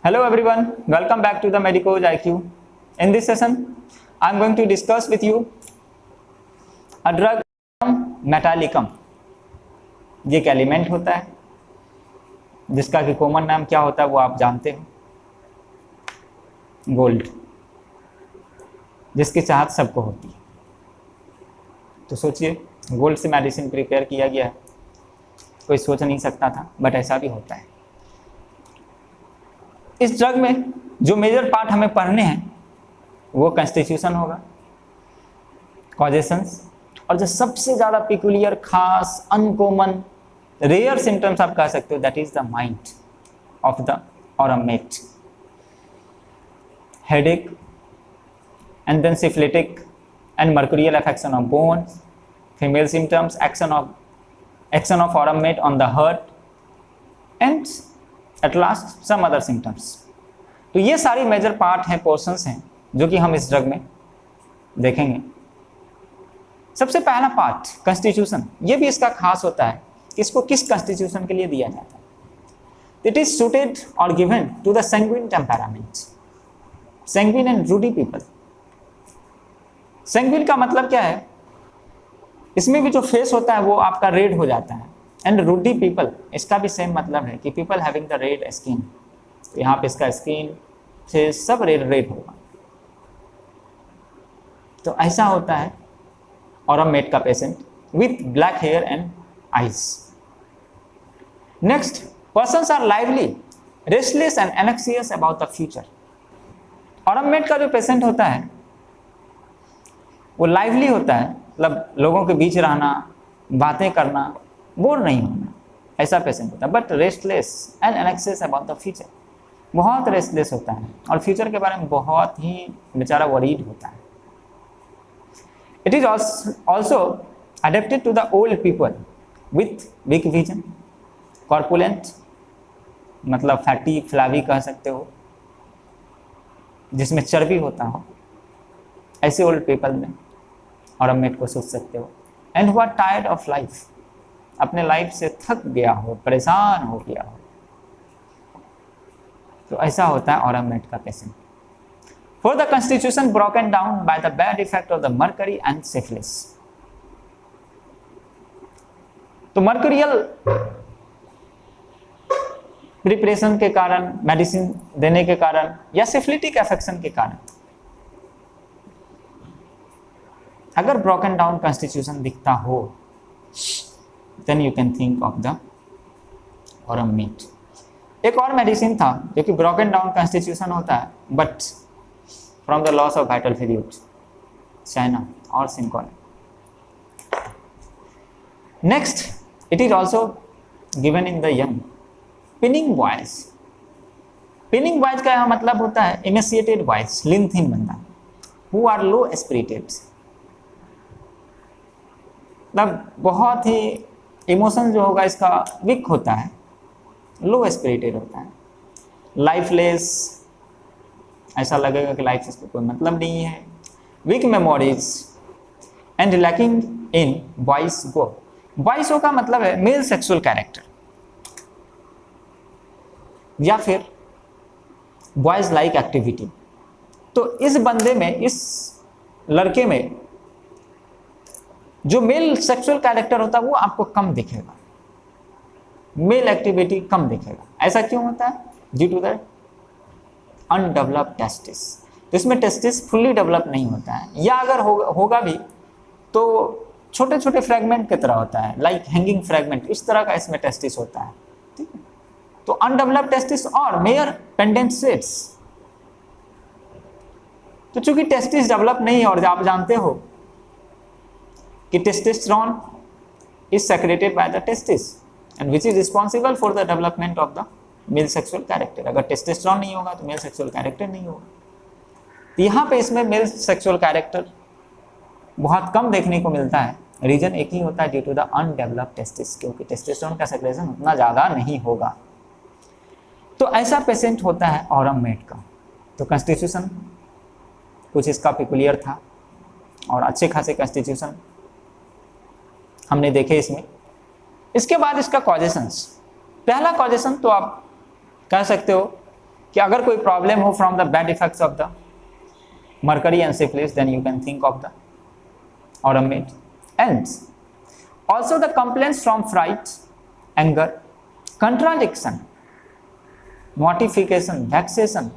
Hello everyone, welcome back to the Medicoz IQ. In this session, I am going to discuss with you a drug metallicum. ये एक element होता है जिसका कि common नाम क्या होता है वो आप जानते हो, गोल्ड, जिसकी चाहत सबको होती है। तो सोचिए, गोल्ड से मेडिसिन प्रिपेयर किया गया है, कोई सोच नहीं सकता था, बट ऐसा भी होता है। इस ड्रग में जो मेजर पार्ट हमें पढ़ने हैं वो कॉन्स्टिट्यूशन होगा, कॉजेशंस, और जो सबसे ज़्यादा पिकुलियर, खास, अनकॉमन, रेयर सिम्टम्स आप कह सकते हो, that is the mind of the aur met, headache, and then syphilitic and mercurial affection of bones, female symptoms, action of aurumate on the heart, and at last some other symptoms. तो ये सारी major part हैं, portions हैं जो कि हम इस drug में देखेंगे। सबसे पहला पार्ट कॉन्स्टिट्यूशन, ये भी इसका खास होता है कि इसको किस कॉन्स्टिट्यूशन के लिए दिया जाता है। इट इज सुटेड और given to the sanguine temperament, sanguine and ruddy people. Sanguine का मतलब क्या है, इसमें भी जो फेस होता है वो आपका रेड हो जाता है, एंड रूडी पीपल, इसका भी सेम मतलब है कि people having the red skin. तो यहाँ पे इसका स्किन, फेस सब रेड होगा। तो ऐसा होता है ऑरमेट का patient with black hair and eyes. Next, persons are lively, restless and anxious about the future. Aur met का जो पेशेंट होता है वो लाइवली होता है, मतलब लोगों के बीच रहना, बातें करना, बोर नहीं होना, ऐसा पेशेंट होता है। But restless and anxious about the future, बहुत रेस्टलेस होता है और फ्यूचर के बारे में बहुत ही बेचारा वरीड होता है। It is also adapted to the old people with weak vision, corpulent, मतलब फैटी, फ्लैवी कह सकते हो, जिसमें चर्बी होता हो, ऐसे ओल्ड पीपल में ऑरमेट को सोच सकते हो। And who are tired of life, अपने लाइफ से थक गया हो, परेशान हो गया हो, तो ऐसा होता है ऑरमेट का patient. For the constitution broken down by the bad effect of the mercury and syphilis. तो मर्करियल प्रिपरेशन के कारण, मेडिसिन देने के कारण, या सिफिलिटिक अफेक्शन के कारण अगर ब्रोकन डाउन कॉन्स्टिट्यूशन दिखता हो, then you can think of the aur met. एक और मेडिसिन था जो कि ब्रोकन डाउन कॉन्स्टिट्यूशन होता है, but from the loss of vital fluid, China और cinchona. Next, it is also given in the young pining boys. Pining boys का मतलब होता है इमेसिएटेड बॉयज, लिन थिन बंदा, हु आर लो स्पिरिटेड, मतलब बहुत ही इमोशन जो होगा इसका वीक होता है, लो स्पिरिटेड होता है, लाइफलेस, ऐसा लगेगा कि लाइफ से कोई मतलब नहीं है, weak memories and lacking in boys go. Boys का मतलब है मेल सेक्सुअल कैरेक्टर, या फिर बॉयज लाइक एक्टिविटी। तो इस बंदे में, इस लड़के में जो मेल सेक्सुअल कैरेक्टर होता है वो आपको कम दिखेगा, मेल एक्टिविटी कम दिखेगा। ऐसा क्यों होता है? Due to the undeveloped testes. तो इसमें टेस्टिस फुल्ली डेवलप नहीं होता है, या अगर होगा भी तो छोटे छोटे फ्रैगमेंट की तरह होता है, लाइक हैंगिंग फ्रैगमेंट, इस तरह का इसमें टेस्टिस होता है। ठीक है, तो अनडेवलप्ड टेस्टिस और मेयर पेंडेंट सेट्स। तो चूंकि टेस्टिस डेवलप नहीं है, और आप जानते हो कि testosterone is secreted by the testis and which is responsible for the development of the male sexual character। अगर टेस्टोस्टेरोन नहीं होगा तो मेल सेक्सुअल कैरेक्टर नहीं होगा। तो यहाँ पे इसमें मेल सेक्सुअल कैरेक्टर बहुत कम देखने को मिलता है। रीजन एक ही होता है, due to the undeveloped testes, क्योंकि टेस्टोस्टेरोन का सेक्रेशन उतना ज़्यादा नहीं होगा। तो ऐसा पेशेंट होता है ऑरमेट का। तो कॉन्स्टिट्यूशन कुछ इसका पिकुलियर था और अच्छे खासे कॉन्स्टिट्यूशन हमने देखे इसमें। इसके बाद इसका कॉजेशंस, पहला कॉजेशन तो आप कह सकते हो कि अगर कोई प्रॉब्लम हो from the bad effects of the mercury and syphilis, then you can think of the aurum met. एंड also the complaints from fright, anger, contradiction, mortification, vexation,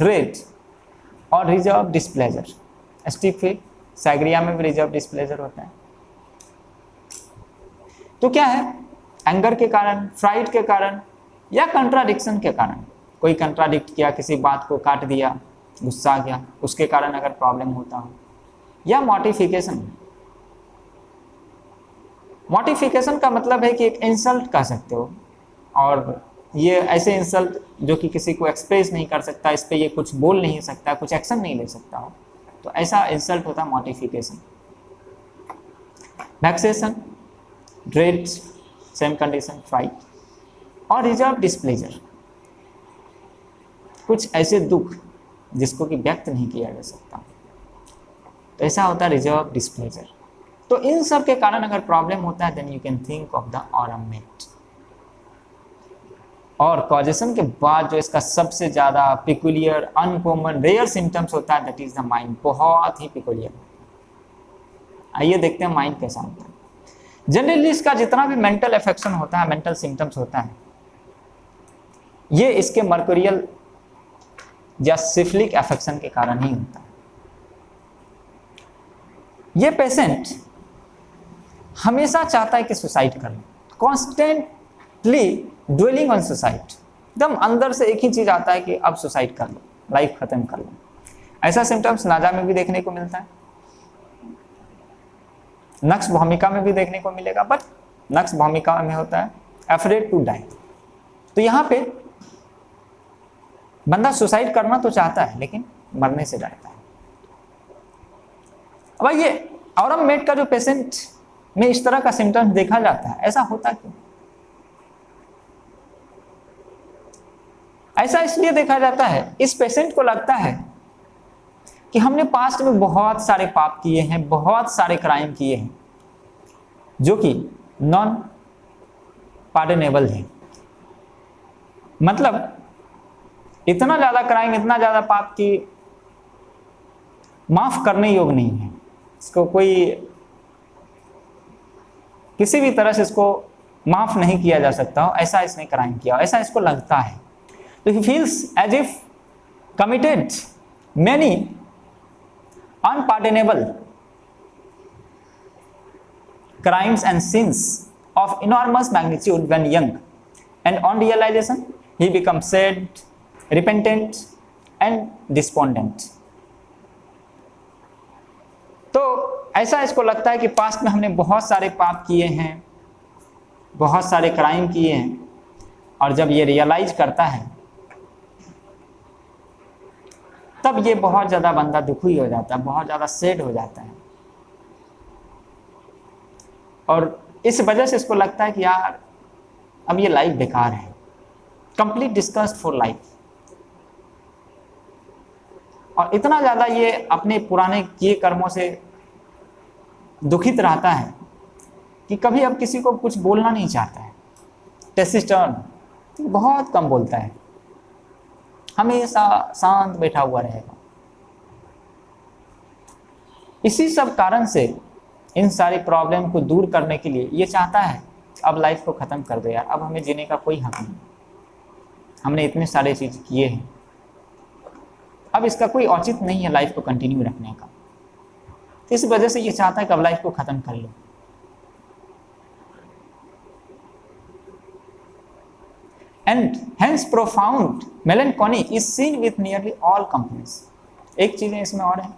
dread और रिजर्व डिस्प्लेजर. स्टिफिसैग्रिया में भी रिजर्व डिस्प्लेजर होता है. तो क्या है, anger के कारण, फ्राइट के कारण या कंट्राडिक्शन के कारण, कोई कंट्राडिक्ट किया, किसी बात को काट दिया, गुस्सा आ गया, उसके कारण अगर प्रॉब्लम होता हो, या मॉर्टिफिकेशन. मॉर्टिफिकेशन का मतलब है कि एक इंसल्ट कह सकते हो, और ये ऐसे इंसल्ट जो कि किसी को एक्सप्रेस नहीं कर सकता, इस पे ये कुछ बोल नहीं सकता, कुछ एक्शन नहीं ले सकता हो, तो ऐसा इंसल्ट होता है mortification. Vexation, dread, same condition, fright. और रिजर्व डिस्प्लेजर, कुछ ऐसे दुख जिसको कि व्यक्त नहीं किया जा सकता, तो ऐसा होता है रिजर्व डिस्प्लेजर. तो इन सब के कारण अगर प्रॉब्लम होता है, then you can think of the aurum met. और कॉजेशन के बाद जो इसका सबसे ज्यादा पिकुलियर, अनकॉमन, रेयर सिम्टम्स होता है, दैट इज द माइंड. बहुत ही पिकुलियर. आइए देखते हैं माइंड कैसा होता है. जनरली इसका जितना भी मेंटल अफेक्शन होता है, मेंटल सिम्टम्स होता है, ये इसके मर्कुरियल या सिफिलिक अफेक्शन के कारण ही होता है. ये पेशेंट हमेशा चाहता है कि सुसाइड कर लो, कॉन्स्टेंटली ड्वेलिंग ऑन सुसाइड. एकदम अंदर से एक ही चीज आता है कि अब सुसाइड कर लो, लाइफ खत्म कर लो. ऐसा सिम्टम्स नाजा में भी देखने को मिलता है, नक्श भूमिका में भी देखने को मिलेगा. बट नक्श भूमिका में होता है अफ्रेड टू डाई. तो यहाँ पे बंदा सुसाइड करना तो चाहता है, लेकिन मरने से डरता है. अब ये ऑरम मेड का जो पेशेंट में इस तरह का सिम्टम्स देखा जाता है, ऐसा होता क्यों? ऐसा इसलिए देखा जाता है, इस पेशेंट को लगता है कि हमने पास्ट में बहुत सारे पाप किए हैं, बहुत सारे क्राइम किए हैं, जो कि नॉन पार्डनेबल है. मतलब इतना ज्यादा क्राइम, इतना ज्यादा पाप की माफ करने योग्य नहीं है. इसको कोई किसी भी तरह से इसको माफ नहीं किया जा सकता हो, ऐसा इसने क्राइम किया, ऐसा इसको लगता है. तो he feels as if committed many unpardonable crimes and sins of enormous magnitude when young, and on realization he becomes sad, repentant and despondent. तो ऐसा इसको लगता है कि पास्ट में हमने बहुत सारे पाप किए हैं, बहुत सारे क्राइम किए हैं, और जब ये रियलाइज करता है तब ये बहुत ज़्यादा बंदा दुखी हो जाता है, बहुत ज़्यादा सैड हो जाता है. और इस वजह से इसको लगता है कि यार अब ये लाइफ बेकार है, कंप्लीट डिस्कस्ड फॉर लाइफ. और इतना ज़्यादा ये अपने पुराने किए कर्मों से दुखित रहता है कि कभी अब किसी को कुछ बोलना नहीं चाहता है. टेस्टोस्टेरोन बहुत कम बोलता है, हमेशा शांत बैठा हुआ रहेगा. इसी सब कारण से इन सारी प्रॉब्लम को दूर करने के लिए ये चाहता है अब लाइफ को ख़त्म कर दो यार, अब हमें जीने का कोई हक नहीं, हमने इतने सारे चीज़ किए हैं, अब इसका कोई औचित्य नहीं है लाइफ को कंटिन्यू रखने का. तो इस वजह से ये चाहता है कि अब लाइफ को ख़त्म कर लो. And hence profound melancholy is seen with nearly all complaints. एक चीज़ इसमें और है,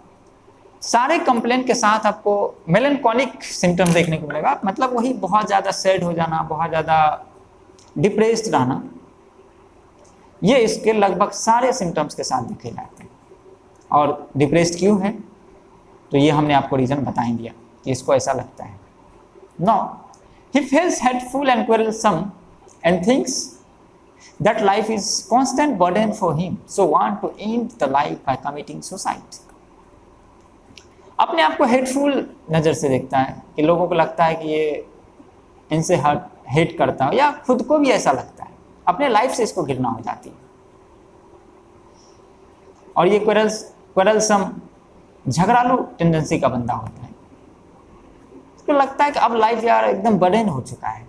सारे कंप्लेन के साथ आपको मेलनकॉनिक सिम्टम्स देखने को मिलेगा. मतलब वही बहुत ज़्यादा सैड हो जाना, बहुत ज़्यादा डिप्रेस्ड रहना, ये इसके लगभग सारे सिम्टम्स के साथ देखे जाते हैं. और डिप्रेस्ड क्यों है, तो ये हमने आपको रीज़न बता ही दिया कि इसको ऐसा लगता है. No, he feels hateful and quarrelsome and thinks that life is constant burden for him, so want to end the life by committing suicide. अपने आप को हेटफुल नज़र से देखता है कि लोगों को लगता है कि ये इनसे हेट करता है, या खुद को भी ऐसा लगता है अपने लाइफ से इसको घृणा हो जाती है। और ये क्वेरलसम झगड़ालू टेंडेंसी का बंदा होता है। उसको लगता है कि अब लाइफ यार एकदम बर्डन हो चुका है,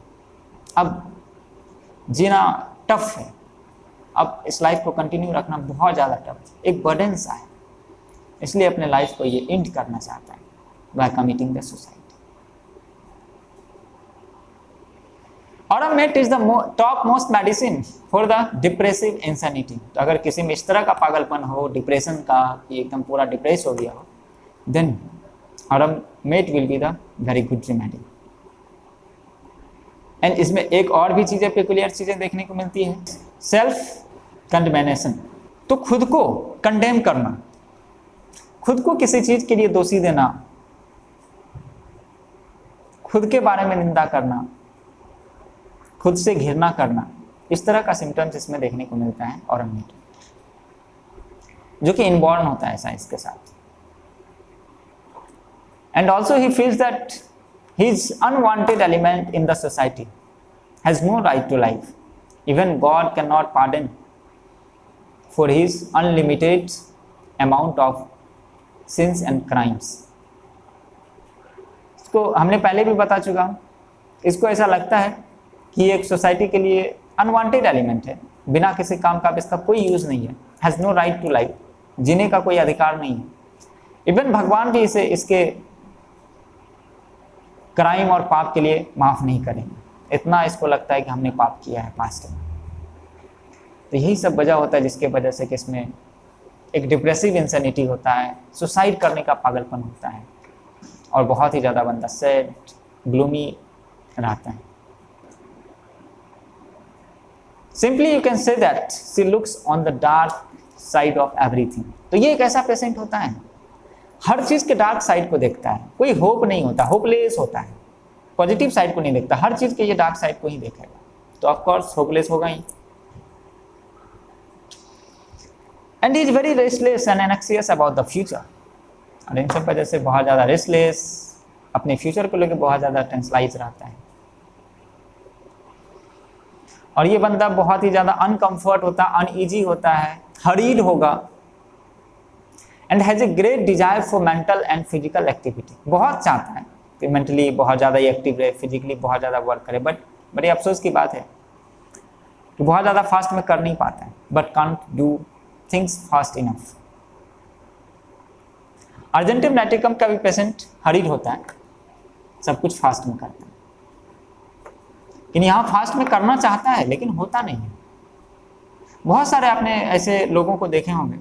अब जीना टफ है, अब इस लाइफ को कंटिन्यू रखना बहुत ज़्यादा टफ है, एक बर्डन सा है, इसलिए अपने लाइफ को ये एंड करना चाहता है by committing the suicide. Aur met is the top most medicine for the depressive insanity. तो अगर किसी में इस तरह का पागलपन हो, डिप्रेशन का, कि एकदम पूरा डिप्रेस हो गया हो, then aur met will be the very good remedy. And इसमें एक और भी चीज़ें, पेकुलियर चीज़ें देखने को मिलती है। सेल्फ कंडेमनेशन, तो खुद को कंडेम करना, खुद को किसी चीज़ के लिए दोषी देना, खुद के बारे में निंदा करना, खुद से घृणा करना, इस तरह का सिम्टम्स इसमें देखने को मिलता है ऑरमेट, जो कि इनबॉर्न होता है ऐसा इसके साथ। And also he feels that his unwanted element in the society has no right to life, even God can not pardon for his unlimited amount of sins and crimes. इसको हमने पहले भी बता चुका, इसको ऐसा लगता है कि एक सोसाइटी के लिए अनवांटेड एलिमेंट है, बिना किसी काम का इसका कोई यूज़ नहीं है, has no right to life, जीने का कोई अधिकार नहीं है। इवन भगवान भी इसे इसके क्राइम और पाप के लिए माफ़ नहीं करेंगे, इतना इसको लगता है कि हमने पाप किया है पास्ट में। तो यही सब वजह होता है जिसके वजह से कि इसमें एक डिप्रेसिव इंसैनिटी होता है, सुसाइड करने का पागलपन होता है, और बहुत ही ज़्यादा बंदा सैड ग्लूमी रहता है। Simply you can say that she looks on the dark side of everything। तो ये एक ऐसा पेशेंट होता है, हर चीज़ के डार्क साइड को देखता है, कोई होप नहीं होता, होपलेस होता है, पॉजिटिव साइड को नहीं देखता, हर चीज़ के ये डार्क साइड को ही देखेगा, तो ऑफ कोर्स होपलेस होगा ही। And he is very restless and anxious about the future, और इन सब वजह से बहुत ज़्यादा रेस्टलेस, अपने फ्यूचर को लेकर बहुत ज़्यादा टेंशनाइज रहता है। और ये बंदा बहुत ही ज़्यादा अनकंफर्ट होता है, अनईजी होता है, हरीड होगा, and has a great desire for mental and physical activity. बहुत चाहता है कि मेंटली बहुत ज़्यादा एक्टिव रहे, फिजिकली बहुत ज़्यादा वर्क करे, बट बड़ी अफसोस की बात है कि बहुत ज़्यादा फास्ट में कर नहीं पाता है, but can't do things fast enough. Argentum nitricum का भी पेशेंट हरीड होता है, सब कुछ फास्ट में करता है, लेकिन यहाँ फास्ट में करना चाहता है लेकिन होता नहीं है। बहुत सारे आपने ऐसे लोगों को देखे होंगे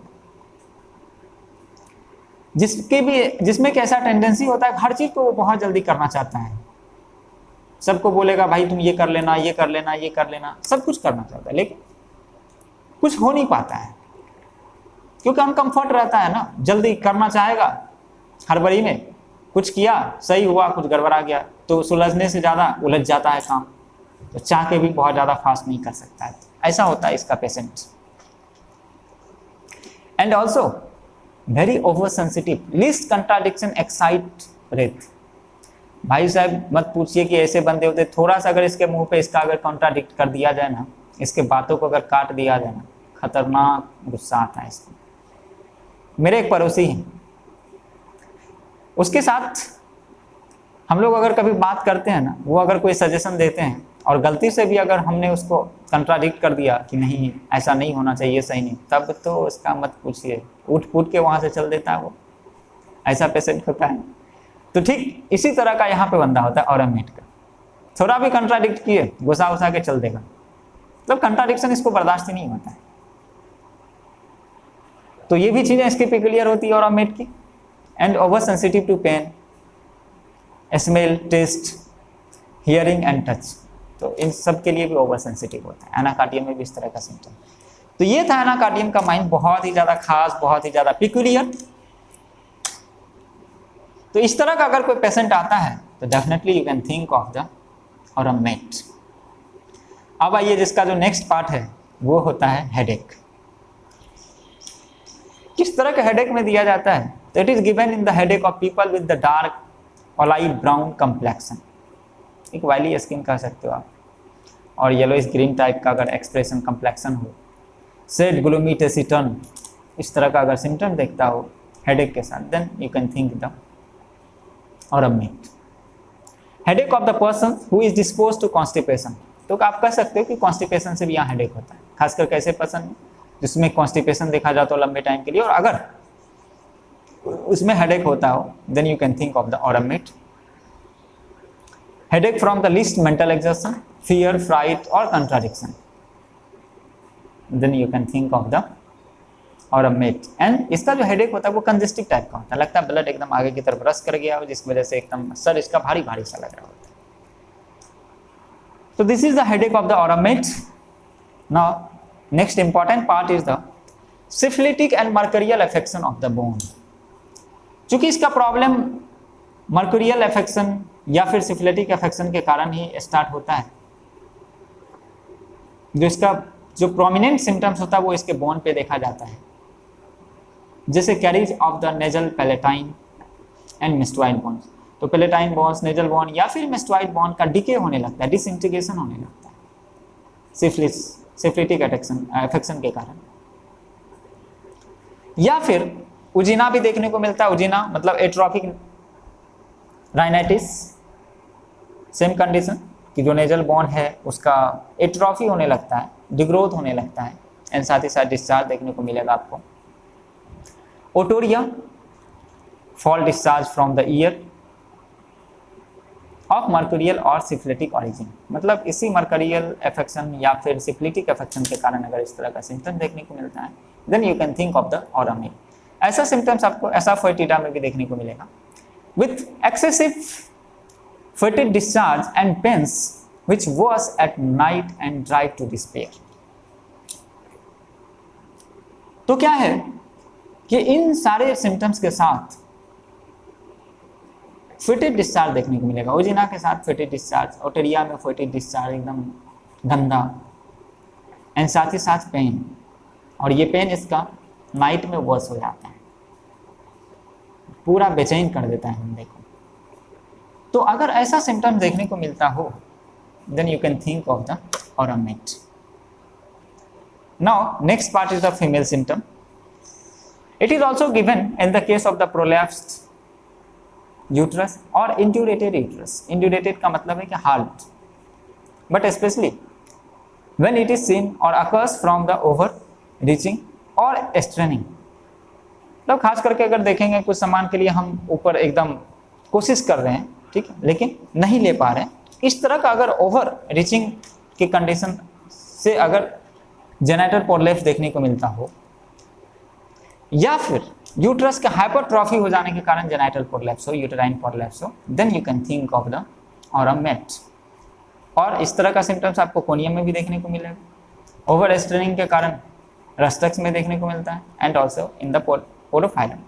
जिसमें कैसा टेंडेंसी होता है, हर चीज़ को वो बहुत जल्दी करना चाहता है, सबको बोलेगा भाई तुम ये कर लेना, ये कर लेना, ये कर लेना, सब कुछ करना चाहता है, लेकिन कुछ हो नहीं पाता है क्योंकि अनकंफर्ट रहता है ना, जल्दी करना चाहेगा, हड़बड़ी में कुछ किया, सही हुआ, कुछ गड़बड़ा गया, तो सुलझने से ज़्यादा उलझ जाता है काम, तो चाह के भी बहुत ज़्यादा फास्ट नहीं कर सकता है। ऐसा होता है इसका patient. And also very over sensitive, least contradiction excite breath. भाई साहब मत पूछिए कि ऐसे बंदे होते, थोड़ा सा अगर इसके मुंह पे इसका अगर कॉन्ट्राडिक्ट कर दिया जाए ना, इसके बातों को अगर काट दिया जाए ना, खतरनाक गुस्सा आता है इसको। मेरे एक पड़ोसी हैं, उसके साथ हम लोग अगर कभी बात करते हैं ना, वो अगर कोई सजेशन देते हैं और गलती से भी अगर हमने उसको कंट्राडिक्ट कर दिया कि नहीं ऐसा नहीं होना चाहिए, सही नहीं, तब तो उसका मत पूछिए, उठ फूट के वहाँ से चल देता है वो, ऐसा पेशेंट होता है। तो ठीक इसी तरह का यहाँ पे बंदा होता है ऑरमेट का, थोड़ा भी कंट्राडिक्ट किए गुस्सा उसा के चल देगा, मतलब कंट्राडिक्शन इसको बर्दाश्त ही नहीं होता है। तो ये भी चीज़ें इसकी पेक्यूलियर होती है ऑरमेट की। And over sensitive to pain, smell, taste, hearing and touch, तो इन सब के लिए भी ओवर सेंसिटिव होता है। एनाकार्डियम में भी इस तरह का सिम्टम। तो ये था एनाकार्डियम का माइंड, बहुत ही ज़्यादा खास, बहुत ही ज़्यादा पेक्यूलियर। तो इस तरह का अगर कोई पेशेंट आता है तो definitely you can think of the aur met. अब आइए जिसका जो नेक्स्ट पार्ट है वो होता है हेडेक। किस तरह का हेडेक में दिया जाता है? तो it is given in the headache of people with the dark और लाइट ब्राउन कम्प्लेक्शन, एक वाइली स्किन कह सकते हो आप, और येलोइश ग्रीन टाइप का अगर एक्सप्रेशन कंप्लेक्शन हो, सेड ग्लूमी टेसिटर्न, इस तरह का अगर सिम्टम देखता हो हेडेक के साथ, then you can think the aur met. Headache of the person who is dispose to constipation, तो आप कह सकते हो कि कॉन्स्टिपेशन से भी यहाँ हेडेक होता है, खासकर कैसे पर्सन जिसमें कॉन्स्टिपेशन देखा जाता हो लंबे टाइम के लिए, और अगर उसमें हेडेक होता हो, then you can think of the aur met. Headache from the least mental exertion, fear, fright और contradiction, then you can think of the aur met. And इसका जो हेडेक होता है वो कंजेस्टिव टाइप का होता है, लगता है ब्लड एकदम आगे की तरफ रश कर गया हो, जिसकी वजह से एकदम सर इसका भारी भारी सा लग रहा होता है। तो this is the headache of the aur met. Now next important part is the syphilitic and mercurial affection of the bone. चूंकि इसका प्रॉब्लम मर्करियल अफेक्शन या फिर सिफिलिटिक अफेक्शन के कारण ही स्टार्ट होता है, जो इसका जो प्रोमिनेंट सिम्टम्स होता है वो इसके बोन पे देखा जाता है, जैसे carries of the nasal, palatine and mastoid bones. तो पैलेटाइन बोन्स, नेजल बोन या फिर मेस्टोइड बोन का डिके होने लगता है, डिसइंटीग्रेशन होने लगता है सिफिलिटिक अफेक्शन के कारण। या फिर उजिना भी देखने को मिलता है, उजिना मतलब एट्रोफिक राइनाइटिस, सेम कंडीशन कि जो नेजल बोन है उसका एट्रोफी होने लगता है, डिग्रोथ होने लगता है, एंड साथ ही साथ डिस्चार्ज देखने को मिलेगा आपको। Otorrhoea, foul discharge from the ear of mercurial और सिफिलिटिक ऑरिजिन, मतलब इसी मर्करियल अफेक्शन या फिर सिफिलिटिक अफेक्शन के कारण अगर इस तरह का सिम्टम देखने को मिलता है, then you can think of the aur met. ऐसा सिम्टम्स आपको एसाफोइटिडा में भी देखने को मिलेगा, with excessive fetid discharge and pains which was at night and drive to despair। तो क्या है कि इन सारे सिम्टम्स के साथ फेटिड डिस्चार्ज देखने को मिलेगा, ओजिना के साथ फेटिड डिस्चार्ज, ओटेरिया में फेटिड डिस्चार्ज एकदम गंदा, एंड साथ ही साथ पेन, और ये पेन इसका नाइट में वर्स हो जाता है, पूरा बेचैन कर देता है बंदे को। तो अगर ऐसा सिम्टम देखने को मिलता हो, then you can think of the ऑरमेट। Now next part is the female symptom. It is also given in the case of the prolapsed uterus or indurated uterus। Indurated का मतलब है कि halt, but especially when it is seen or occurs from the overreaching or straining। मतलब खास करके अगर देखेंगे कुछ सामान के लिए हम ऊपर एकदम कोशिश कर रहे हैं, ठीक है, लेकिन नहीं ले पा रहे हैं, इस तरह का अगर ओवर रीचिंग की कंडीशन से अगर जेनिटल प्रोलैप्स देखने को मिलता हो, या फिर यूट्रस के हाइपरट्रॉफी हो जाने के कारण जेनिटल प्रोलैप्स हो, यूटेराइन प्रोलैप्स हो, then you can think of the aur met. और इस तरह का सिम्टम्स आपको कोनियम में भी देखने को मिलेगा, ओवर स्ट्रेनिंग के कारण रस्टक्स में देखने को मिलता है, and also in the podophyllum.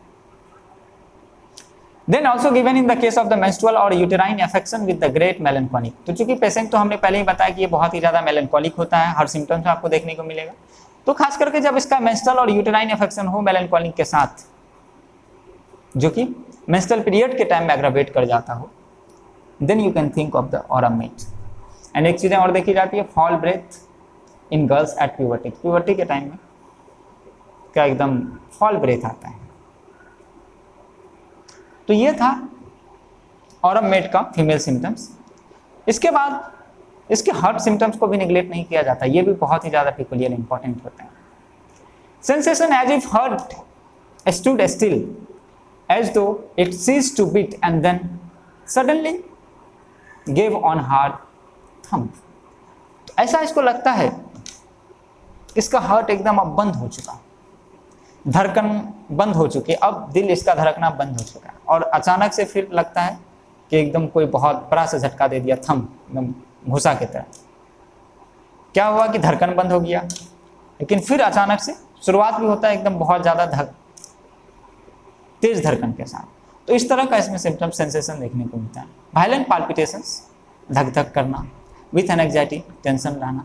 Then also given in the case of the menstrual or uterine affection with the great melancholy। तो चूंकि पेशेंट तो हमने पहले ही बताया कि ये बहुत ही ज़्यादा मेलनकॉलिक होता है, हर सिम्टम्स आपको देखने को मिलेगा, तो खास करके जब इसका मेंस्ट्रुअल और यूटेराइन अफेक्शन हो मेलनकॉलिक के साथ, जो कि मेंस्ट्रुअल पीरियड के टाइम में एग्रावेट कर जाता हो, then you can think of the aur met. And एक चीज़ें और देखी जाती है, foul breath in girls at puberty. Puberty के टाइम में क्या एकदम फॉल ब्रेथ आता है। तो ये था ऑरमेट का फीमेल सिम्टम्स। इसके बाद इसके हर्ट सिम्टम्स को भी निगलेक्ट नहीं किया जाता, ये भी बहुत ही ज़्यादा पिकुलियर इंपॉर्टेंट होते हैं। Sensation as if heart stood still as though it ceased to beat and then suddenly give on heart thump. तो ऐसा इसको लगता है इसका हार्ट एकदम अब बंद हो चुका, धड़कन बंद हो चुकी है, अब दिल इसका धड़कना बंद हो चुका है, और अचानक से फिर लगता है कि एकदम कोई बहुत बड़ा सा झटका दे दिया, थम एकदम घुसा की तरह। क्या हुआ कि धड़कन बंद हो गया, लेकिन फिर अचानक से शुरुआत भी होता है एकदम बहुत ज़्यादा तेज धड़कन के साथ। तो इस तरह का इसमें सिम्टम सेंसेशन देखने को मिलता है। वायलेंट पाल्पिटेशंस, धक धक करना, विथ एंजाइटी, टेंशन रहना,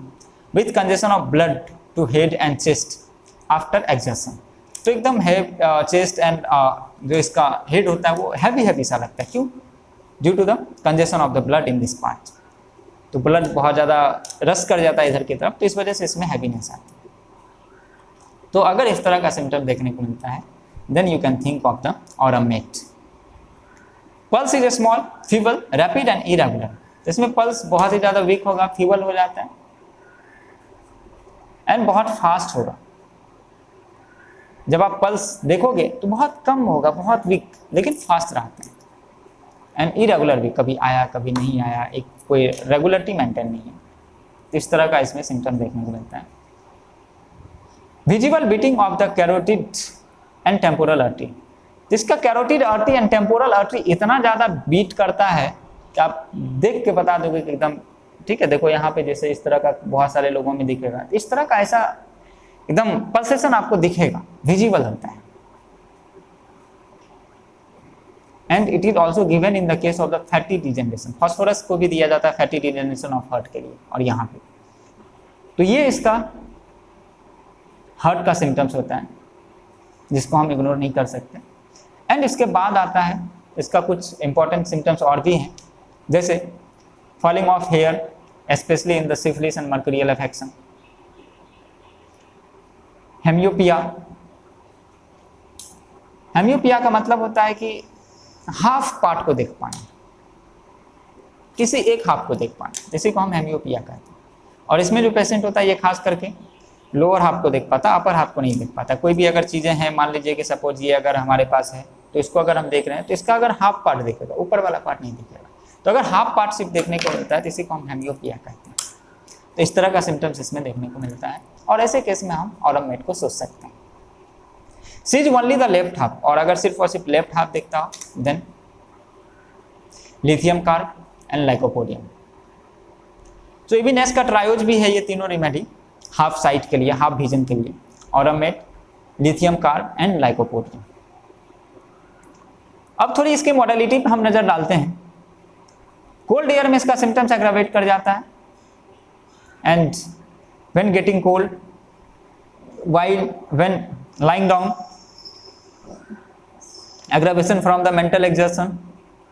with congestion of blood to head and chest after exertion. तो एकदम चेस्ट एंड जो इसका हेड होता है वो हैवी सा लगता है, क्यों? Due to the congestion of the blood in this part. तो ब्लड बहुत ज़्यादा रश कर जाता है इधर की तरफ, तो इस वजह से इसमें हैवीनेस आती है। तो अगर इस तरह का सिम्टम देखने को मिलता है, then you can think of the aur met. Pulse is small, feeble, rapid and irregular. इसमें पल्स बहुत ही ज़्यादा वीक होगा, फीबल हो जाता है, एंड बहुत फास्ट होगा। जब आप पल्स देखोगे तो बहुत कम होगा, बहुत वीक, लेकिन फास्ट रहता है। एंड इरेगुलर भी, कभी आया कभी नहीं आया, एक कोई रेगुलरिटी मेंटेन नहीं है। तो इस तरह का इसमें सिम्टम देखने को मिलता है। Visible beating of the carotid and temporal artery. जिसका carotid artery and temporal artery इतना ज़्यादा बीट करता है कि आप देख के बता दोगे कि एकदम ठीक है। देखो यहाँ पे जैसे इस तरह का बहुत सारे लोगों में दिखेगा, इस तरह का ऐसा एकदम पल्सेशन आपको दिखेगा, विजिबल होता है। And it is also given in the case of the fatty degeneration. Phosphorus को भी दिया जाता है फैटी डिजेनरेशन ऑफ हार्ट के लिए, और यहाँ पे तो ये इसका हार्ट का सिम्टम्स होता है, जिसको हम इग्नोर नहीं कर सकते। एंड इसके बाद आता है इसका कुछ इंपॉर्टेंट सिम्टम्स और भी हैं, जैसे falling of hair, especially in the syphilis and mercurial affection. Hemiopia. Hemiopia का मतलब होता है कि हाफ पार्ट को देख पाना, किसी एक हाफ को देख पाना, इसी को हम हेमियोपिया कहते हैं। और इसमें जो पेशेंट होता है ये खास करके लोअर हाफ को देख पाता, अपर हाफ को नहीं देख पाता। कोई भी अगर चीज़ें हैं, मान लीजिए कि सपोज ये अगर हमारे पास है, तो इसको अगर हम देख रहे हैं तो इसका अगर हाफ पार्ट देखेगा, ऊपर वाला पार्ट नहीं दिखेगा। तो अगर हाफ पार्ट सिर्फ देखने को मिलता है तो इसी को हम हेमियोपिया कहते हैं। तो इस तरह का सिम्टम्स इसमें देखने को मिलता है, और ऐसे केस में हम ऑरमेट को सोच सकते हैं। Sees only the left half, और अगर सिर्फ और सिर्फ लेफ्ट हाफ देखता हो then lithium carb and lycopodium. तो इविनेस का ट्रायोज भी है, ये तीनों रेमेडी हाफ साइट के लिए, हाफ विजन के लिए, ऑरमेट, लिथियम कार्ब एंड लाइकोपोडियम। अब थोड़ी इसकी मॉडलिटी पर हम नजर डालते हैं। कोल्ड एयर में इसका सिम्टम्स एग्रावेट कर जाता है, and when getting cold, while when lying down, aggravation from the mental exertion,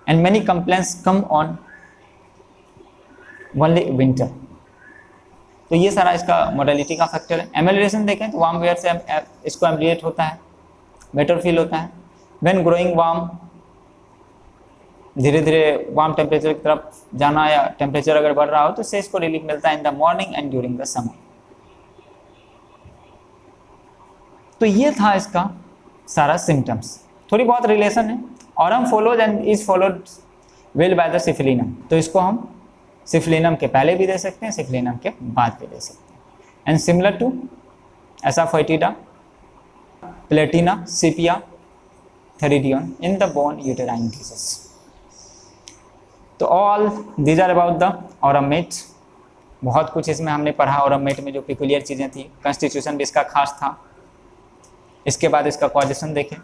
and many complaints come on only winter। तो ये सारा इसका मोडालिटी का फैक्टर है। एमेलिएशन देखें तो वार्म वेयर से इसको एमेलिएट होता है, बेटर फील होता है। व्हेन ग्रोइंग वार्म, धीरे धीरे वार्म टेम्परेचर की तरफ जाना, या टेम्परेचर अगर बढ़ रहा हो तो इससे इसको रिलीफ मिलता है in the morning and during the summer. तो ये था इसका सारा सिम्टम्स, थोड़ी बहुत रिलेशन है। Aurum follows and is followed well by the सिफिलिनम। तो इसको हम सिफिलिनम के पहले भी दे सकते हैं, सिफिलिनम के बाद भी दे सकते हैं। And similar to asafoetida, platina, sepia, theridion in the bone uterine disease. तो all these are about the aur met. बहुत कुछ इसमें हमने पढ़ा। ऑरमेट में जो पिकुलियर चीज़ें थी, कॉन्स्टिट्यूशन भी इसका खास था। इसके बाद इसका कॉजेशन देखें।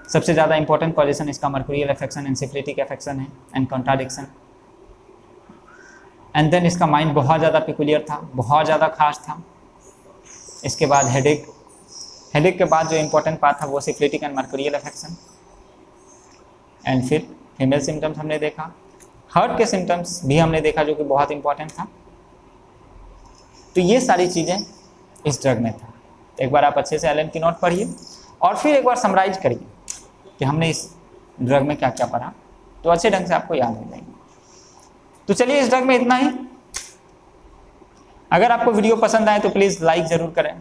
सबसे ज़्यादा इंपॉर्टेंट कॉजेशन इसका मर्कुरियल अफेक्शन एंड सिफिलिटिक अफेक्शन है, एंड कॉन्ट्राडिक्शन। एंड देन इसका माइंड बहुत ज़्यादा पिकुलियर था, बहुत ज़्यादा खास था। इसके बाद हेडेक, हेडेक के बाद जो इंपॉर्टेंट पार्ट था वो syphilitic and mercurial affection. And फिर फीमेल सिम्टम्स हमने देखा, हार्ट के सिम्टम्स भी हमने देखा जो कि बहुत इंपॉर्टेंट था। तो ये सारी चीज़ें इस ड्रग में था। तो एक बार आप अच्छे से एलन की नोट पढ़िए, और फिर एक बार समराइज करिए कि हमने इस ड्रग में क्या क्या पढ़ा, तो अच्छे ढंग से आपको याद हो जाएगी। तो चलिए, इस ड्रग में इतना ही। अगर आपको वीडियो पसंद आए तो प्लीज़ लाइक ज़रूर करें।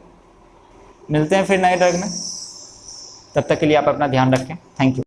मिलते हैं फिर नए ड्रग में, तब तक के लिए आप अपना ध्यान रखें। Thank you.